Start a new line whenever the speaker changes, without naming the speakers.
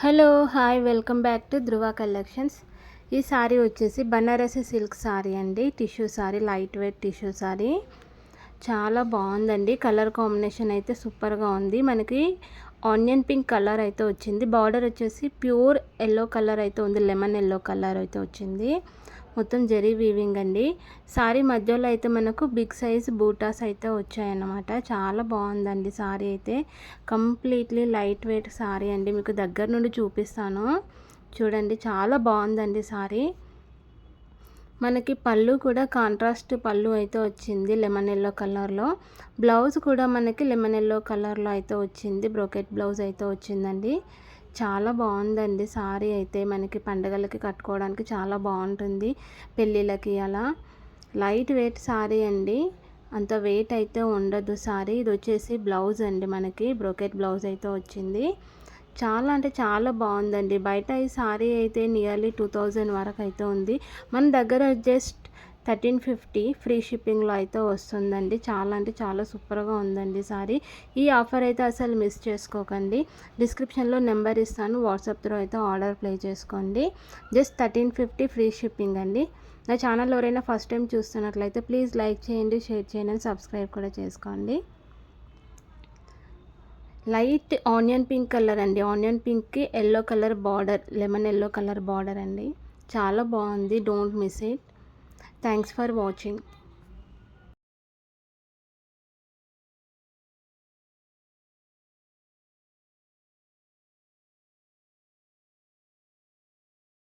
Hello hi welcome back to Dhruva collections. ఈ sorry వచ్చేసి Banarasi silk sorry అండి. Tissue sorry, light weight tissue sorry చాలా బాగుందండి. Colour combination అయితే సూపర్గా ఉంది. మనకి ఆనియన్ పింక్ కలర్ అయితే వచ్చింది. బార్డర్ వచ్చేసి ప్యూర్ ఎల్లో కలర్ అయితే ఉంది. లెమన్ ఎల్లో కలర్ అయితే వచ్చింది. మొత్తం జరీ వీవింగ్ అండి. సారీ మధ్యలో అయితే మనకు బిగ్ సైజ్ బూటాస్ అయితే వచ్చాయన్నమాట. చాలా బాగుందండి సారీ అయితే. కంప్లీట్లీ లైట్ వెయిట్ సారీ అండి. మీకు దగ్గర నుండి చూపిస్తాను చూడండి. చాలా బాగుందండి సారీ. మనకి పళ్ళు కూడా కాంట్రాస్ట్ పళ్ళు అయితే వచ్చింది లెమన్ ఎల్లో కలర్లో. బ్లౌజ్ కూడా మనకి లెమన్ ఎల్లో కలర్లో అయితే వచ్చింది. బ్రోకెట్ బ్లౌజ్ అయితే వచ్చిందండి. చాలా బాగుందండి సారీ అయితే. మనకి పండగలకి కట్టుకోవడానికి చాలా బాగుంటుంది, పెళ్ళిళ్ళకి అలా. లైట్ వెయిట్ సారీ అండి, అంత వెయిట్ అయితే ఉండదు సారీ. ఇది వచ్చేసి బ్లౌజ్ అండి, మనకి బ్రోకెట్ బ్లౌజ్ అయితే వచ్చింది. చాలా అంటే చాలా బాగుందండి. బయట ఈ సారీ అయితే నియర్లీ 2000 వరకు అయితే ఉంది. మన దగ్గర జస్ట్ 1350 ఫ్రీ షిప్పింగ్లో అయితే వస్తుందండి. చాలా అంటే చాలా సూపర్గా ఉందండి సారీ. ఈ ఆఫర్ అయితే అసలు మిస్ చేసుకోకండి. డిస్క్రిప్షన్లో నెంబర్ ఇస్తాను, వాట్సాప్ త్రూ అయితే ఆర్డర్ ప్లేస్ చేసుకోండి. జస్ట్ 1350 ఫ్రీ షిప్పింగ్ అండి. నా ఛానల్ ఎవరైనా ఫస్ట్ టైం చూస్తున్నట్లయితే ప్లీజ్ లైక్ చేయండి, షేర్ చేయండి, సబ్స్క్రైబ్ కూడా చేసుకోండి. లైట్ ఆనియన్ పింక్ కలర్ అండి. ఆనియన్ పింక్కి yellow colour border, lemon yellow colour border అండి. చాలా బాగుంది. Don't miss it. Thanks for watching.